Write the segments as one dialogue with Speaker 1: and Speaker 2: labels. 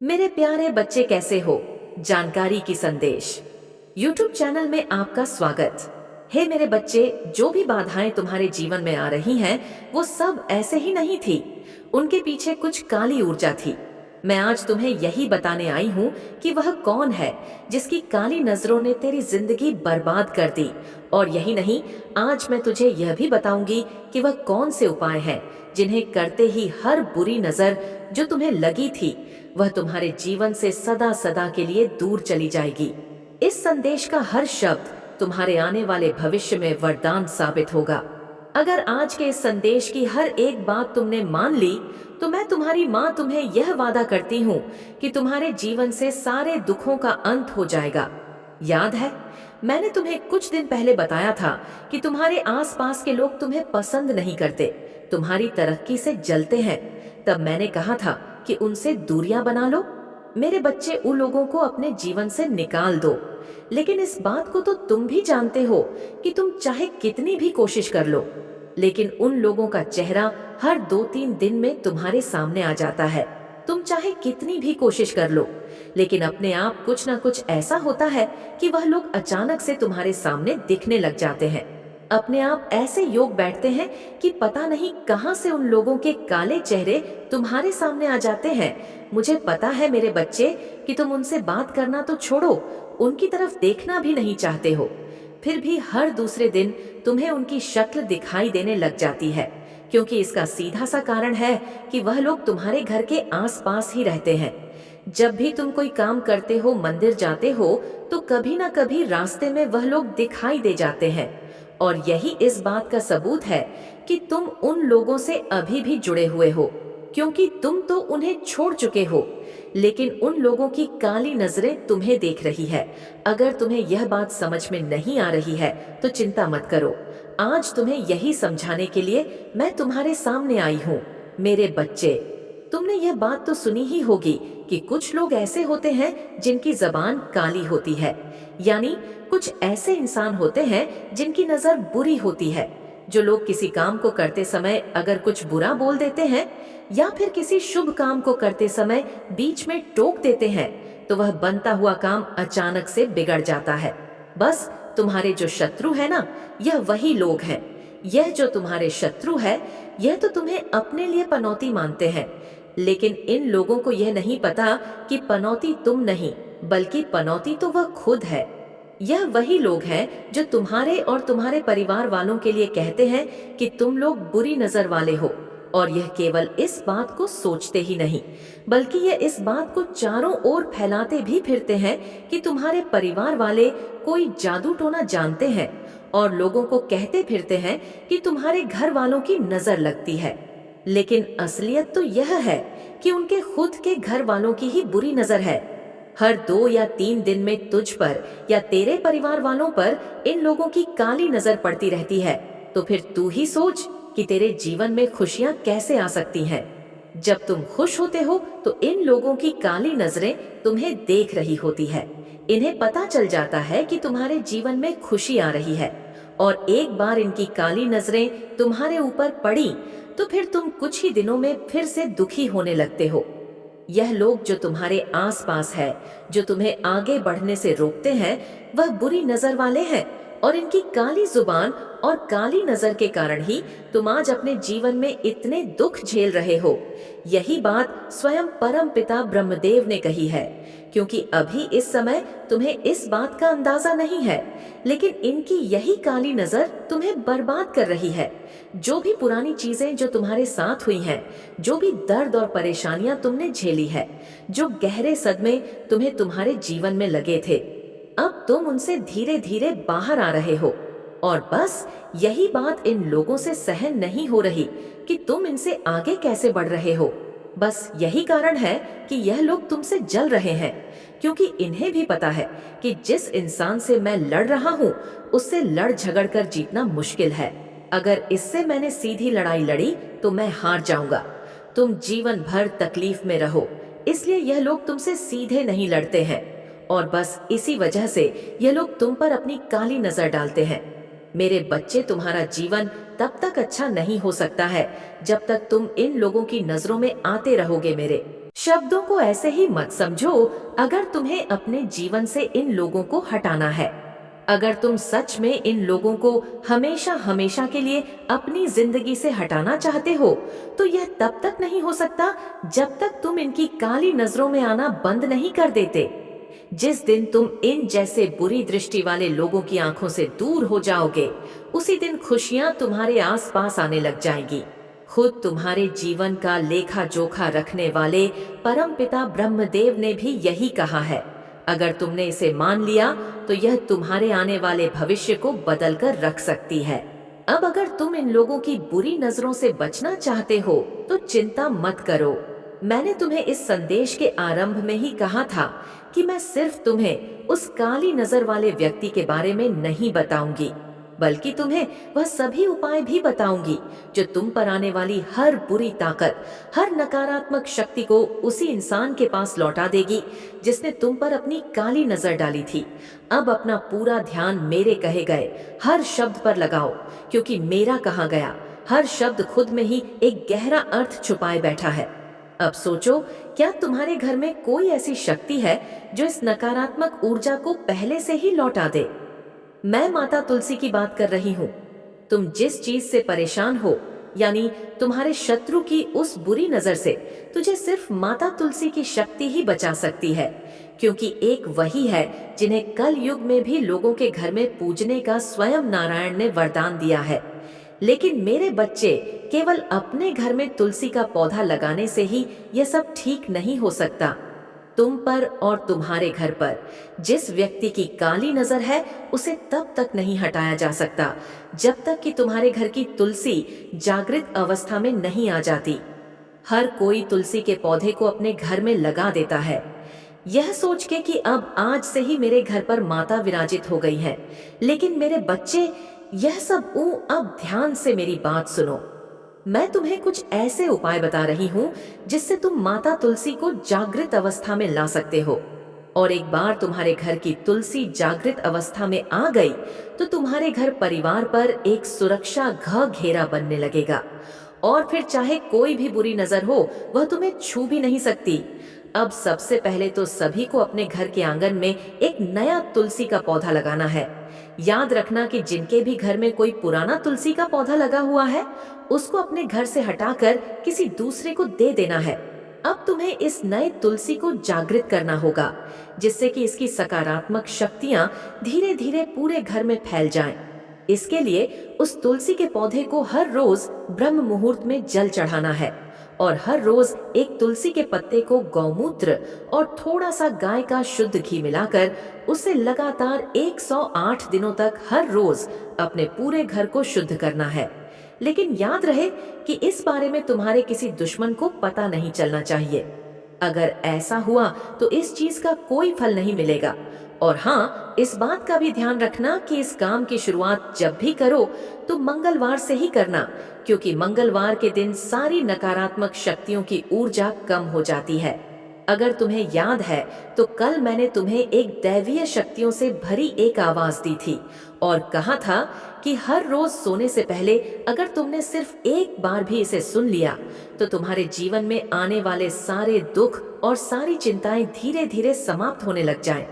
Speaker 1: मेरे प्यारे बच्चे कैसे हो। जानकारी की संदेश YouTube चैनल में आपका स्वागत। हे मेरे बच्चे, जो भी बाधाएं तुम्हारे जीवन में आ रही हैं वो सब ऐसे ही नहीं थी। उनके पीछे कुछ काली ऊर्जा थी। मैं आज तुम्हें यही बताने आई हूँ कि वह कौन है जिसकी काली नजरों ने तेरी जिंदगी बर्बाद कर दी। और यही नहीं, आज मैं तुझे यह भी बताऊंगी कि वह कौन से उपाय हैं जिन्हें करते ही हर बुरी नजर जो तुम्हें लगी थी वह तुम्हारे जीवन से सदा सदा के लिए दूर चली जाएगी। इस संदेश का हर शब्द तुम्हारे आने वाले भविष्य में वरदान साबित होगा। अगर आज के इस संदेश की हर एक बात तुमने मान ली तो मैं तुम्हारी माँ तुम्हें यह वादा करती हूँ कि तुम्हारे जीवन से सारे दुखों का अंत हो जाएगा। याद है, मैंने तुम्हें कुछ दिन पहले बताया था कि तुम्हारे आसपास के लोग तुम्हें पसंद नहीं करते, तुम्हारी तरक्की से जलते हैं। तब मैंने कहा था कि उनसे दूरियां बना लो। मेरे बच्चे, उन लोगों को अपने जीवन से निकाल दो। लेकिन इस बात को तो तुम भी जानते हो कि तुम चाहे कितनी भी कोशिश कर लो, लेकिन उन लोगों का चेहरा हर 2-3 दिन में तुम्हारे सामने आ जाता है। तुम चाहे कितनी भी कोशिश कर लो, लेकिन अपने आप कुछ ना कुछ ऐसा होता है कि वह लोग अचानक से तुम्हारे सामने दिखने लग जाते हैं। अपने आप ऐसे योग बैठते हैं कि पता नहीं कहां से उन लोगों के काले चेहरे तुम्हारे सामने आ जाते हैं। मुझे पता है मेरे बच्चे कि तुम उनसे बात करना तो छोड़ो, उनकी तरफ देखना भी नहीं चाहते हो। फिर भी हर दूसरे दिन तुम्हें उनकी शक्ल दिखाई देने लग जाती है, क्योंकि इसका सीधा सा कारण है कि वह लोग तुम्हारे घर के आसपास ही रहते हैं। जब भी तुम कोई काम करते हो, मंदिर जाते हो, तो कभी ना कभी रास्ते में वह लोग दिखाई दे जाते हैं। और यही इस बात का सबूत है कि तुम उन लोगों से अभी भी जुड़े हुए हो, क्योंकि तुम तो उन्हें छोड़ चुके हो, लेकिन उन लोगों की काली नजरें तुम्हें देख रही है। अगर तुम्हें यह बात समझ में नहीं आ रही है तो चिंता मत करो। आज तुम्हें यही समझाने के लिए मैं तुम्हारे सामने आई हूँ। मेरे बच्चे, तुमने यह बात तो सुनी ही होगी कि कुछ लोग ऐसे होते हैं जिनकी जबान काली होती है। यानी कुछ ऐसे इंसान होते हैं जिनकी नजर बुरी होती है। जो लोग किसी काम को करते समय अगर कुछ बुरा बोल देते हैं या फिर किसी शुभ काम को करते समय बीच में टोक देते हैं, तो वह बनता हुआ काम अचानक से बिगड़ जाता है। बस तुम्हारे जो शत्रु है ना, यह वही लोग हैं। यह जो तुम्हारे शत्रु है, यह तो तुम्हें अपने लिए पनौती मानते हैं, लेकिन इन लोगों को यह नहीं पता कि पनौती तुम नहीं, बल्कि पनौती तो वह खुद है। यह वही लोग हैं जो तुम्हारे और तुम्हारे परिवार वालों के लिए कहते हैं कि तुम लोग बुरी नजर वाले हो। और यह केवल इस बात को सोचते ही नहीं, बल्कि यह इस बात को चारों ओर फैलाते भी फिरते हैं कि तुम्हारे परिवार वाले कोई जादू टोना जानते हैं, और लोगों को कहते फिरते हैं कि तुम्हारे घर वालों की नजर लगती है। लेकिन असलियत तो यह है कि उनके खुद के घर वालों की ही बुरी नजर है। हर 2 या 3 दिन में तुझ पर या तेरे परिवार वालों पर इन लोगों की काली नजर पड़ती रहती है। तो फिर तू ही सोच कि तेरे जीवन में खुशियां कैसे आ सकती हैं। जब तुम खुश होते हो तो इन लोगों की काली नजरें तुम्हें देख रही होती है। इन्हें पता चल जाता है कि तुम्हारे जीवन में खुशी आ रही है, और एक बार इनकी काली नजरें तुम्हारे ऊपर पड़ी तो फिर तुम कुछ ही दिनों में फिर से दुखी होने लगते हो। यह लोग जो तुम्हारे आसपास है, जो तुम्हें आगे बढ़ने से रोकते हैं, वह बुरी नजर वाले हैं, और इनकी काली जुबान और काली नजर के कारण ही तुम आज अपने जीवन में इतने दुख झेल रहे हो। यही बात स्वयं परम पिता ब्रह्मदेव ने कही है, क्योंकि अभी इस समय तुम्हें इस बात का अंदाजा नहीं है, लेकिन इनकी यही काली नजर तुम्हें बर्बाद कर रही है। जो भी पुरानी चीजें जो तुम्हारे साथ हुई हैं, जो भी दर्द और परेशानियां तुमने झेली है, जो गहरे सदमे तुम्हें तुम्हारे जीवन में लगे थे, अब तुम उनसे धीरे धीरे बाहर आ रहे हो। और बस यही बात इन लोगों से सहन नहीं हो रही कि तुम इनसे आगे कैसे बढ़ रहे हो। बस यही कारण है कि यह लोग तुमसे जल रहे हैं, क्योंकि इन्हें भी पता है कि जिस इंसान से मैं लड़ रहा हूँ उससे लड़ झगड़ कर जीतना मुश्किल है। अगर इससे मैंने सीधी लड़ाई लड़ी तो मैं हार जाऊंगा। तुम जीवन भर तकलीफ में रहो, इसलिए यह लोग तुमसे सीधे नहीं लड़ते हैं, और बस इसी वजह से ये लोग तुम पर अपनी काली नजर डालते हैं। मेरे बच्चे, तुम्हारा जीवन तब तक अच्छा नहीं हो सकता है जब तक तुम इन लोगों की नजरों में आते रहोगे। मेरे शब्दों को ऐसे ही मत समझो। अगर तुम्हें अपने जीवन से इन लोगों को हटाना है, अगर तुम सच में इन लोगों को हमेशा हमेशा के लिए अपनी जिंदगी से हटाना चाहते हो, तो यह तब तक नहीं हो सकता जब तक तुम इनकी काली नजरों में आना बंद नहीं कर देते। जिस दिन तुम इन जैसे बुरी दृष्टि वाले लोगों की आंखों से दूर हो जाओगे, उसी दिन खुशियां तुम्हारे आसपास आने लग जाएंगी। खुद तुम्हारे जीवन का लेखा जोखा रखने वाले परमपिता ब्रह्मदेव ने भी यही कहा है। अगर तुमने इसे मान लिया तो यह तुम्हारे आने वाले भविष्य को बदल कर रख सकती है। अब अगर तुम इन लोगों की बुरी नजरों से बचना चाहते हो तो चिंता मत करो। मैंने तुम्हें इस संदेश के आरंभ में ही कहा था कि मैं सिर्फ तुम्हें उस काली नजर वाले व्यक्ति के बारे में नहीं बताऊंगी, बल्कि तुम्हें वह सभी उपाय भी बताऊंगी जो तुम पर आने वाली हर बुरी ताकत, हर नकारात्मक शक्ति को उसी इंसान के पास लौटा देगी जिसने तुम पर अपनी काली नजर डाली थी। अब अपना पूरा ध्यान मेरे कहे गए हर शब्द पर लगाओ, क्योंकि मेरा कहा गया हर शब्द खुद में ही एक गहरा अर्थ छुपाए बैठा है। अब सोचो, क्या तुम्हारे घर में कोई ऐसी शक्ति है जो इस नकारात्मक ऊर्जा को पहले से ही लौटा दे? मैं माता तुलसी की बात कर रही हूँ। तुम जिस चीज से परेशान हो, यानी तुम्हारे शत्रु की उस बुरी नजर से, तुझे सिर्फ माता तुलसी की शक्ति ही बचा सकती है, क्योंकि एक वही है जिन्हें कल युग में भी लोगों के घर में पूजने का स्वयं नारायण ने वरदान दिया है। लेकिन मेरे बच्चे, केवल अपने घर में तुलसी का पौधा लगाने से ही यह सब ठीक नहीं हो सकता। तुम पर और तुम्हारे घर पर जिस व्यक्ति की काली नजर है, उसे तब तक नहीं हटाया जा सकता जब तक कि तुम्हारे घर की तुलसी जागृत अवस्था में नहीं आ जाती। हर कोई तुलसी के पौधे को अपने घर में लगा देता है, यह सोच के कि अब आज से ही मेरे घर पर माता विराजित हो गई है। लेकिन मेरे बच्चे, यह सब अब ध्यान से मेरी बात सुनो। मैं तुम्हें कुछ ऐसे उपाय बता रही हूँ जिससे तुम माता तुलसी को जागृत अवस्था में ला सकते हो। और एक बार तुम्हारे घर की तुलसी जागृत अवस्था में आ गई तो तुम्हारे घर परिवार पर एक सुरक्षा घेरा बनने लगेगा, और फिर चाहे कोई भी बुरी नजर हो, वह तुम्हें छू भी नहीं सकती। अब सबसे पहले तो सभी को अपने घर के आंगन में एक नया तुलसी का पौधा लगाना है। याद रखना कि जिनके भी घर में कोई पुराना तुलसी का पौधा लगा हुआ है, उसको अपने घर से हटाकर किसी दूसरे को दे देना है। अब तुम्हें इस नए तुलसी को जागृत करना होगा, जिससे कि इसकी सकारात्मक शक्तियां धीरे धीरे पूरे घर में फैल जाएं। इसके लिए उस तुलसी के पौधे को हर रोज ब्रह्म मुहूर्त में जल चढ़ाना है, और हर रोज एक तुलसी के पत्ते को गौमूत्र और थोड़ा सा गाय का शुद्ध घी मिलाकर उसे लगातार 108 दिनों तक हर रोज अपने पूरे घर को शुद्ध करना है। लेकिन याद रहे कि इस बारे में तुम्हारे किसी दुश्मन को पता नहीं चलना चाहिए। अगर ऐसा हुआ तो इस चीज का कोई फल नहीं मिलेगा। और हाँ, इस बात का भी ध्यान रखना कि इस काम की शुरुआत जब भी करो तो मंगलवार से ही करना, क्योंकि मंगलवार के दिन सारी नकारात्मक शक्तियों की ऊर्जा कम हो जाती है। अगर तुम्हें याद है तो कल मैंने तुम्हें एक दैवीय शक्तियों से भरी एक आवाज दी थी और कहा था कि हर रोज सोने से पहले अगर तुमने सिर्फ एक बार भी इसे सुन लिया तो तुम्हारे जीवन में आने वाले सारे दुख और सारी चिंताएं धीरे धीरे समाप्त होने लग जाएं।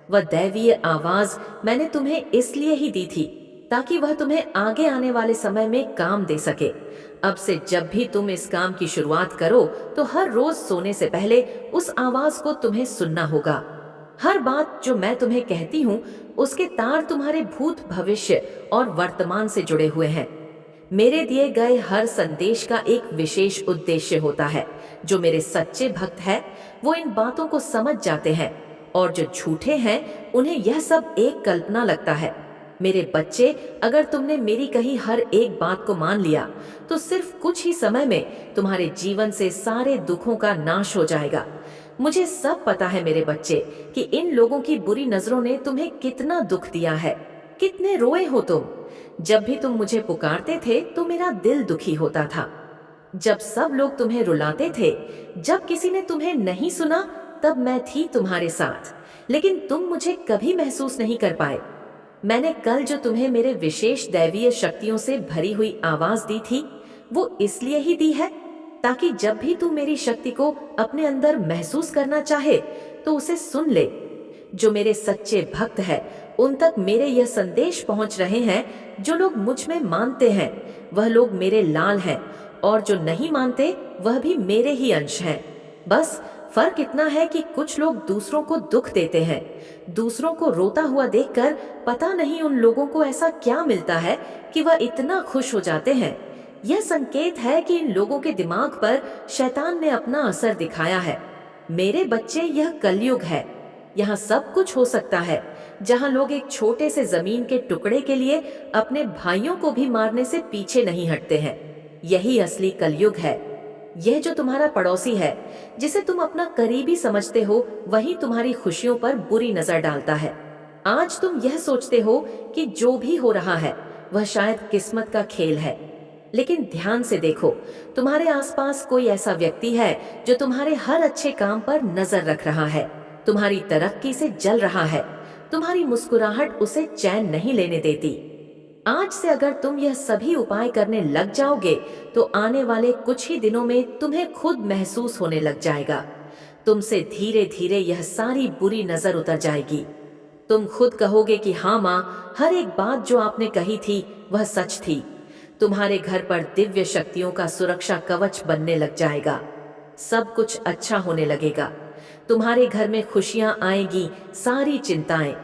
Speaker 1: वह दैवीय आवाज मैंने तुम्हें इसलिए ही दी थी ताकि वह तुम्हें आगे आने वाले समय में काम दे सके। अब से जब भी तुम इस काम की शुरुआत करो तो हर रोज सोने से पहले उस आवाज को तुम्हें सुनना होगा। हर बात जो मैं तुम्हें कहती हूँ उसके तार तुम्हारे भूत, भविष्य और वर्तमान से जुड़े हुए हैं। मेरे दिए गए हर संदेश का एक विशेष उद्देश्य होता है। जो मेरे सच्चे भक्त हैं वो इन बातों को समझ जाते हैं, और जो झूठे हैं उन्हें यह सब एक कल्पना लगता है। मेरे बच्चे, अगर तुमने मेरी कही हर एक बात को मान लिया तो सिर्फ कुछ ही समय में तुम्हारे जीवन से सारे दुखों का नाश हो जाएगा। मुझे सब पता है मेरे बच्चे कि इन लोगों की बुरी नजरों ने तुम्हें कितना दुख दिया है, कितने रोए हो तुम। जब भी तुम मुझे पुकारते थे तो मेरा दिल दुखी होता था। जब सब लोग तुम्हें रुलाते थे, जब किसी ने तुम्हें नहीं सुना, तब मैं थी तुम्हारे साथ, लेकिन तुम मुझे कभी महसूस नहीं कर पाए। मैंने कल जो तुम्हें मेरे विशेष दैवीय शक्तियों से भरी हुई आवाज दी थी वो इसलिए ही दी है ताकि जब भी तू मेरी शक्ति को अपने अंदर महसूस करना चाहे तो उसे सुन ले। जो मेरे सच्चे भक्त हैं, उन तक मेरे यह संदेश पहुंच रहे हैं। जो लोग मुझ में मानते हैं वह लोग मेरे लाल हैं, और जो नहीं मानते वह भी मेरे ही अंश हैं। बस फर्क इतना है कि कुछ लोग दूसरों को दुख देते हैं। दूसरों को रोता हुआ देखकर पता नहीं उन लोगों को ऐसा क्या मिलता है कि वह इतना खुश हो जाते हैं। यह संकेत है कि इन लोगों के दिमाग पर शैतान ने अपना असर दिखाया है। मेरे बच्चे, यह कलयुग है। यहाँ सब कुछ हो सकता है। जहाँ लोग एक छोटे से जमीन के टुकड़े के लिए अपने भाइयों को भी मारने से पीछे नहीं हटते हैं। यही असली कलयुग है। यह जो तुम्हारा पड़ोसी है, जिसे तुम अपना करीबी समझते हो, वही तुम्हारी खुशियों पर बुरी नजर डालता है। आज तुम यह सोचते हो कि जो भी हो रहा है वह शायद किस्मत का खेल है, लेकिन ध्यान से देखो, तुम्हारे आसपास कोई ऐसा व्यक्ति है जो तुम्हारे हर अच्छे काम पर नजर रख रहा है, तुम्हारी तरक्की से जल रहा है। तुम्हारी मुस्कुराहट उसे चैन नहीं लेने देती। आज से अगर तुम यह सभी उपाय करने लग जाओगे तो आने वाले कुछ ही दिनों में तुम्हें खुद महसूस होने लग जाएगा। तुमसे धीरे धीरे यह सारी बुरी नजर उतर जाएगी। तुम खुद कहोगे कि हाँ माँ, हर एक बात जो आपने कही थी वह सच थी। तुम्हारे घर पर दिव्य शक्तियों का सुरक्षा कवच बनने लग जाएगा। सब कुछ अच्छा होने लगेगा। तुम्हारे घर में खुशियां आएगी, सारी चिंताएं